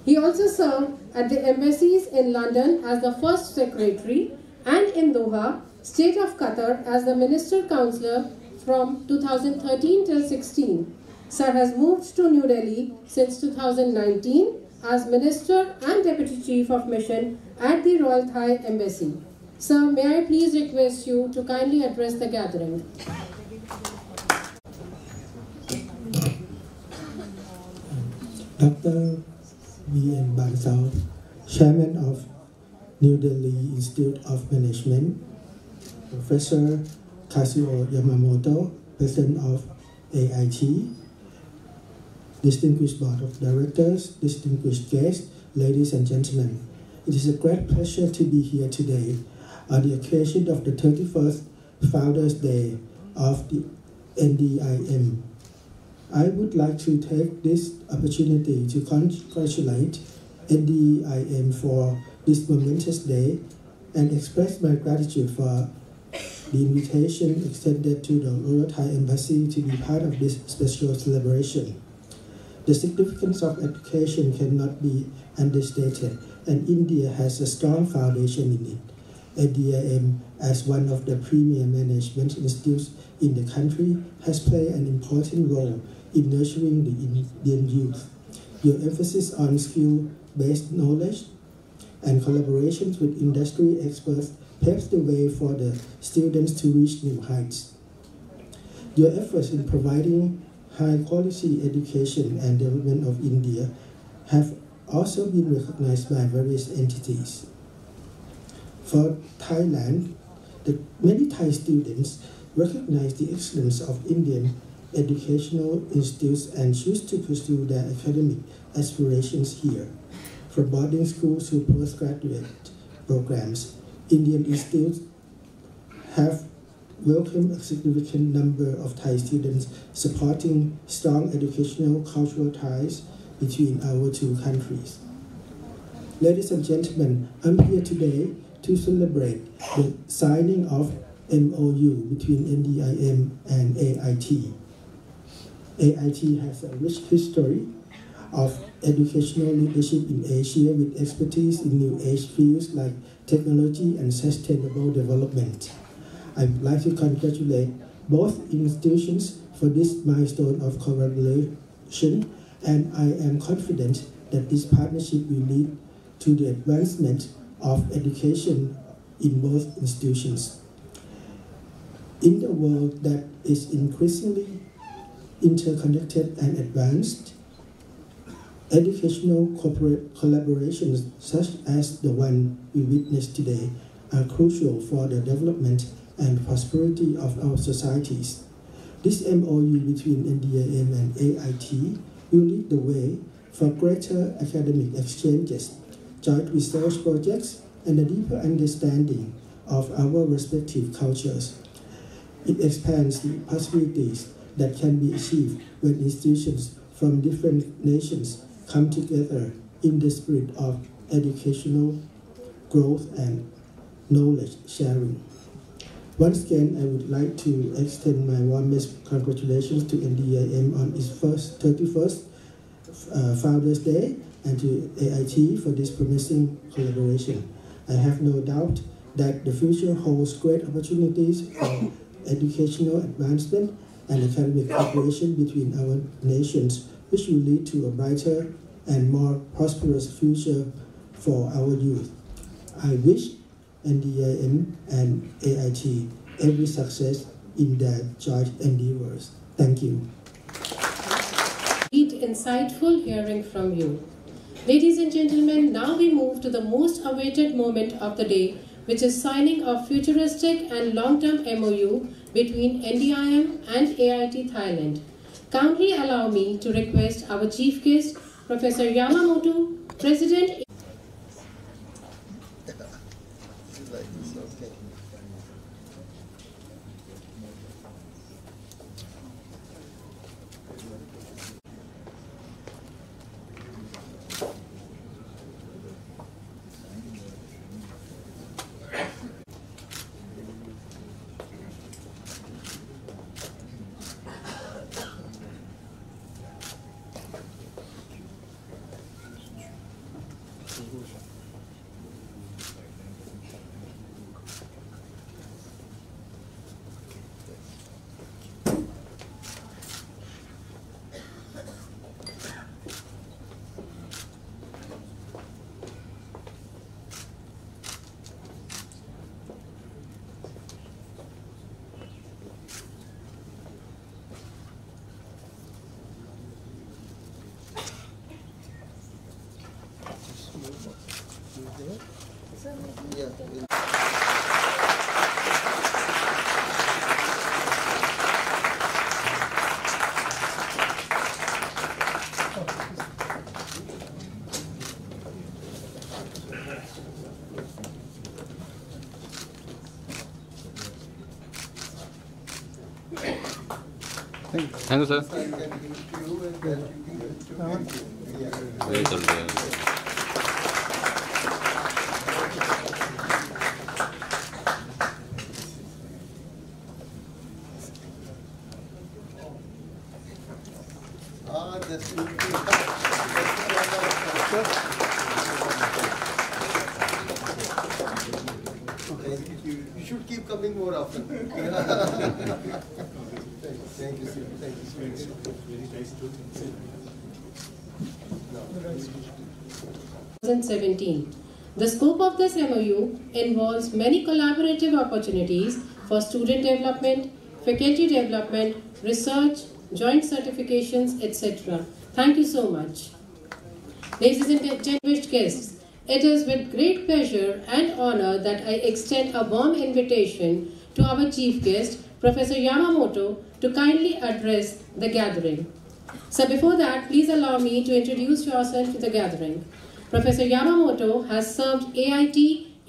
He also served at the embassies in London as the First Secretary and in Doha, State of Qatar, as the Minister Counselor from 2013 till 16. Sir has moved to New Delhi since 2019 as Minister and Deputy Chief of Mission at the Royal Thai Embassy. Sir, may I please request you to kindly address the gathering. Dr. V.M. Bansal, Chairman of New Delhi Institute of Management, Professor Kazuo Yamamoto, President of AIT, distinguished Board of Directors, distinguished guests, ladies and gentlemen. It is a great pleasure to be here today on the occasion of the 31st Founders Day of the NDIM. I would like to take this opportunity to congratulate NDIM for this momentous day and express my gratitude for the invitation extended to the Royal Thai Embassy to be part of this special celebration. The significance of education cannot be understated, and India has a strong foundation in it. NDIM, as one of the premier management institutes in the country, has played an important role in nurturing the Indian youth. Your emphasis on skill-based knowledge and collaborations with industry experts paves the way for the students to reach new heights. Your efforts in providing high-quality education and development of India have also been recognized by various entities. For Thailand, many Thai students recognize the excellence of Indian educational institutes and choose to pursue their academic aspirations here. From boarding schools to postgraduate programs, Indian institutes have welcomed a significant number of Thai students, supporting strong educational cultural ties between our two countries. Ladies and gentlemen, I'm here today to celebrate the signing of MOU between NDIM and AIT. AIT has a rich history of educational leadership in Asia with expertise in new age fields like technology and sustainable development. I would like to congratulate both institutions for this milestone of collaboration, and I am confident that this partnership will lead to the advancement of education in both institutions. In the world that is increasingly interconnected and advanced, educational collaborations such as the one we witness today are crucial for the development and prosperity of our societies. This MOU between NDIM and AIT will lead the way for greater academic exchanges, joint research projects, and a deeper understanding of our respective cultures. It expands the possibilities that can be achieved when institutions from different nations come together in the spirit of educational growth and knowledge sharing. Once again, I would like to extend my warmest congratulations to NDIM on its 31st Founders Day and to AIT for this promising collaboration. I have no doubt that the future holds great opportunities for educational advancement and academic cooperation between our nations, which will lead to a brighter and more prosperous future for our youth. I wish NDIM and AIT every success in their joint endeavors. Thank you. Insightful hearing from you. Ladies and gentlemen, now we move to the most awaited moment of the day, which is signing of futuristic and long-term MOU between NDIM and AIT Thailand. Kindly allow me to request our chief guest, Professor Yamamoto, President. Thank you, sir. Very good. You should keep coming more often. Thank you, sir. Thank you, sir. Very nice to 2017. The scope of this MOU involves many collaborative opportunities for student development, faculty development, research, joint certifications, etc. Thank you so much. Ladies and distinguished guests, it is with great pleasure and honor that I extend a warm invitation to our chief guest, Professor Yamamoto, to kindly address the gathering. So before that, please allow me to introduce yourself to the gathering. Professor Yamamoto has served AIT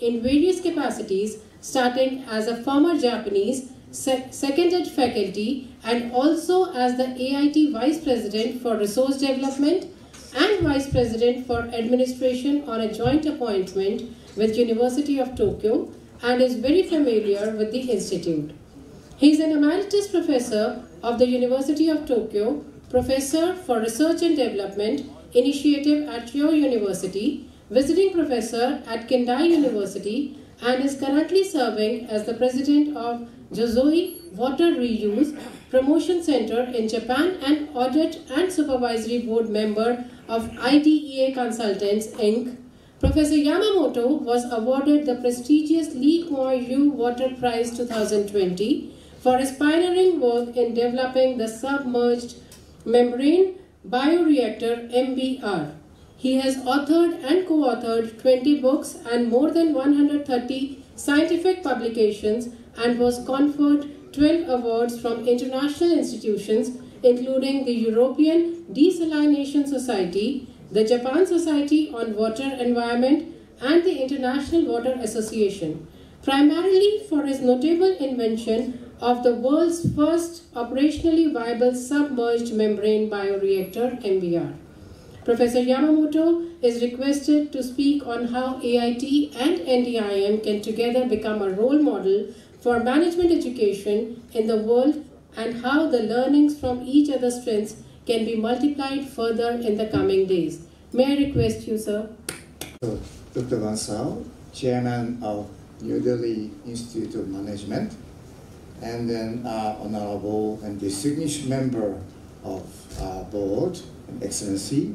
in various capacities, starting as a former Japanese seconded faculty and also as the AIT Vice President for Resource Development and Vice President for Administration on a joint appointment with University of Tokyo, and is very familiar with the institute. He is an emeritus professor of the University of Tokyo, professor for Research and Development Initiative at your university, visiting professor at Kendai University, and is currently serving as the president of Josoi Water Reuse Promotion Center in Japan and audit and supervisory board member of IDEA Consultants Inc. Professor Yamamoto was awarded the prestigious Lee-Kuan-Yew Water Prize 2020 for his pioneering work in developing the submerged membrane bioreactor MBR. He has authored and co-authored 20 books and more than 130 scientific publications and was conferred 12 awards from international institutions including the European Desalination Society, the Japan Society on Water Environment, and the International Water Association, primarily for his notable invention of the world's first operationally viable submerged membrane bioreactor MBR. Professor Yamamoto is requested to speak on how AIT and NDIM can together become a role model for management education in the world and how the learnings from each other's strengths can be multiplied further in the coming days. May I request you, sir? Dr. Bansal, Chairman of New Delhi Institute of Management, and then Honorable and distinguished member of Board and Excellency,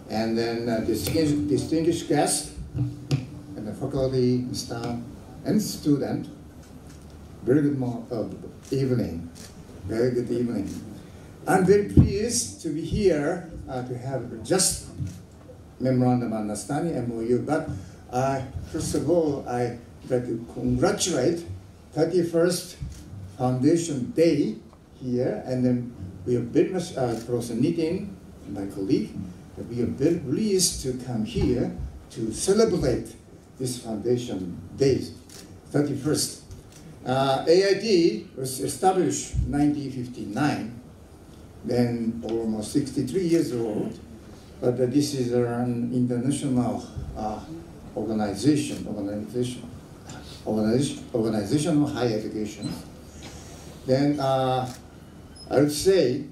and then distinguished guests, and the faculty, staff, and student. Very good evening. Very good evening. I'm very pleased to be here to have just memorandum of understanding MOU. But first of all, I like to congratulate 31st Foundation Day here, and then we are very much Professor Nitin, my colleague, that we are very pleased to come here to celebrate this Foundation Day, 31st. AIT was established in 1959, then almost 63 years old, but this is an international organization of higher education. Then I would say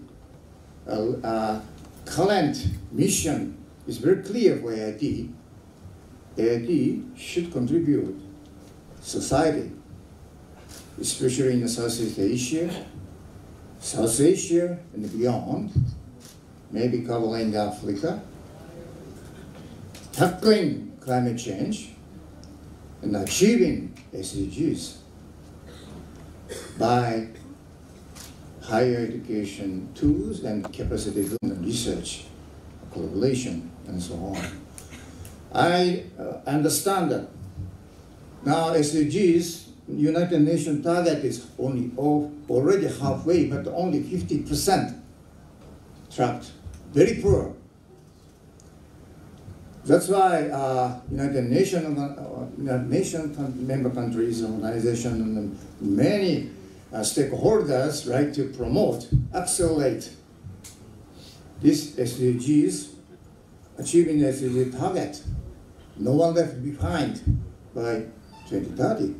current mission is very clear for AIT, AIT should contribute society, especially in Southeast Asia, South Asia and beyond, maybe covering Africa, tackling climate change and achieving SDGs by higher education tools and capacity building research, collaboration, and so on. I understand that now SDGs, United Nations target is already halfway, but only 50% tracked, very poor. That's why United Nations member countries, organizations, and many stakeholders like to promote, accelerate these SDGs, achieving SDG target. No one left behind by 2030.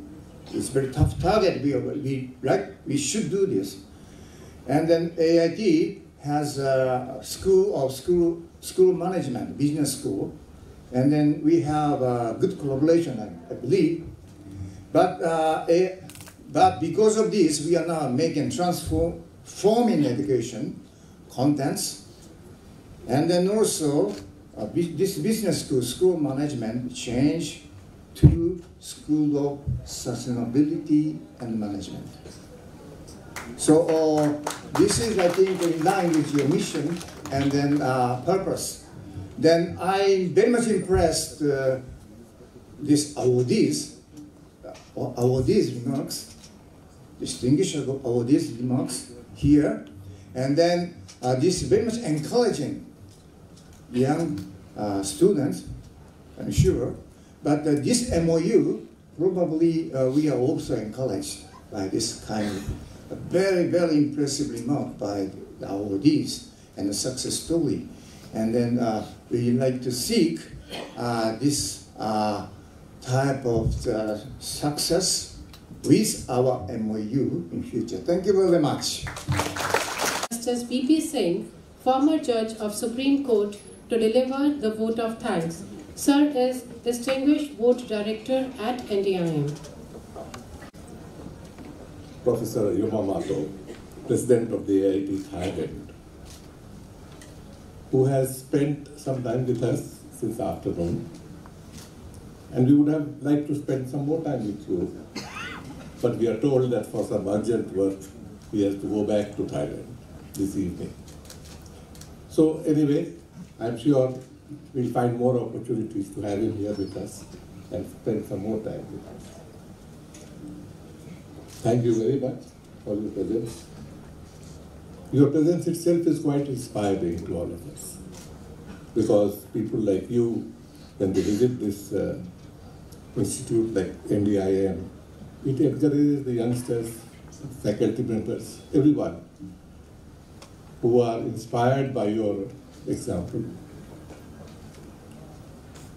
It's a very tough target. We should do this. And then AIT has a school management, business school. And then we have good collaboration, I believe. But because of this, we are now transforming education, contents, and then also this business school management change to School of Sustainability and Management. So this is, I think, in line with your mission and then purpose. Then I'm very much impressed this awardees remarks, distinguished awardees remarks here, and then this very much encouraging young students, I'm sure. But this MOU, probably we are also encouraged by this kind of very, very impressive remark by the awardees and the success story. And then we like to seek this type of success with our MOU in future. Thank you very much. Justice V.P. Singh, former judge of Supreme Court, to deliver the vote of thanks. Sir is Distinguished Vote Director at NDIM. Professor Yamamoto, President of the AIT Thailand, who has spent some time with us since afternoon. And we would have liked to spend some more time with you. But we are told that for some urgent work, he has to go back to Thailand this evening. So anyway, I'm sure we'll find more opportunities to have him here with us and spend some more time with us. Thank you very much for your presence. Your presence itself is quite inspiring to all of us, because people like you, when they visit this institute like NDIM, it encourages the youngsters, faculty members, everyone who are inspired by your example.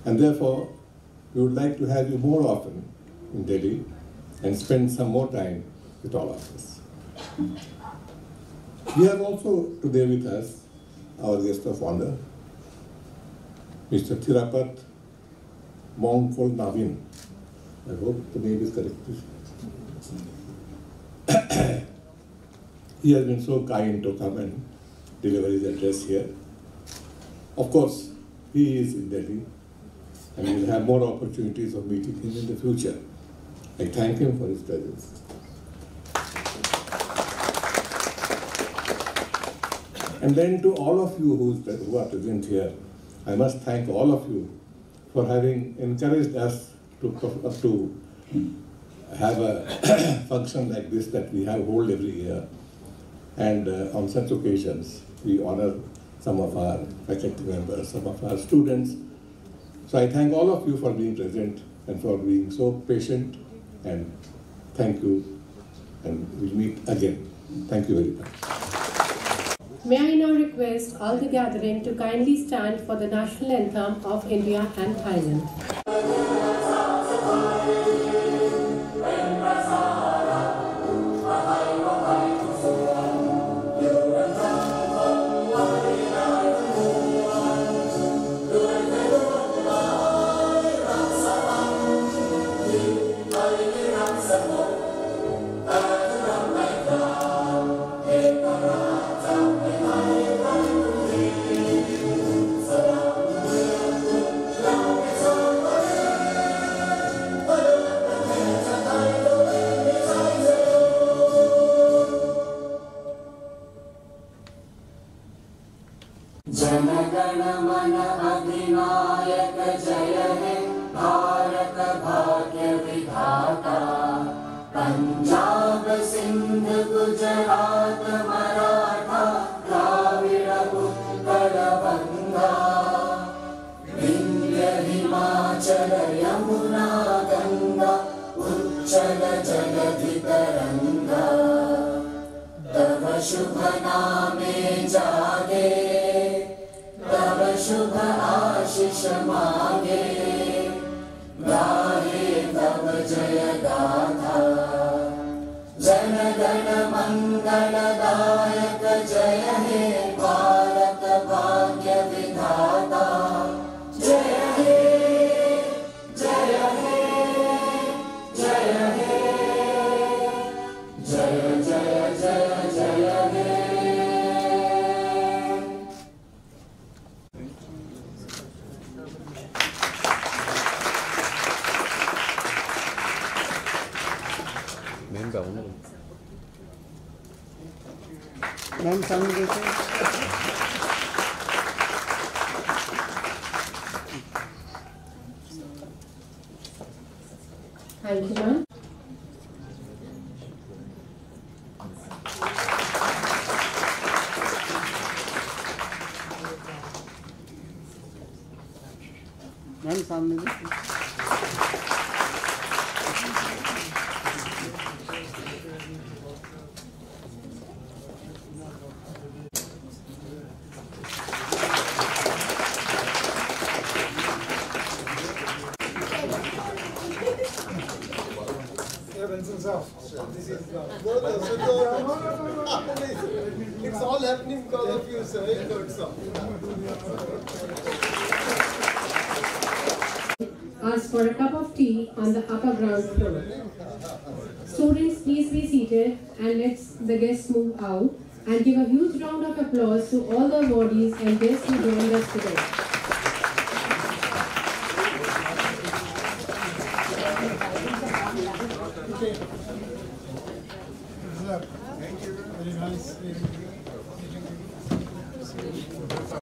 And therefore, we would like to have you more often in Delhi and spend some more time with all of us. We have also today with us our guest of honor, Mr. 𝗙𝗵𝗵𝗶 I hope the name is correct. He has been so kind to come and deliver his address here. Of course, he is in Delhi, and we will have more opportunities of meeting him in the future. I thank him for his presence. And then to all of you who are present here, I must thank all of you for having encouraged us to have a function like this that we hold every year. And on such occasions, we honor some of our faculty members, some of our students. So I thank all of you for being present and for being so patient, and thank you, and we'll meet again. Thank you very much. May I now request all the gathering to kindly stand for the national anthem of India and Thailand. हे भारत भाग्य विधाता पंजाब सिंध गुजरात मराठा द्राविड़ उत्कल बंगा विंध्य हिमाचल यमुना गंगा उच्चल जलधि तरंगा तव शुभ नामे जागे तव शुभ आशीष मांगे गाहे तव जय गाथा जन गण मंगलदायक जय हे भारत भाग्य विधाता जय हे जय हे जय हे जय जय जय जय हे मैम सामने देखिए। Thank you, ma'am. मैम सामने देखिए। It's all happening because of you, sir. Ask for a cup of tea on the upper ground floor. Students, please be seated and let the guests move out, and give a huge round of applause to all the awardees and guests who joined us today. Thank you. Very nice.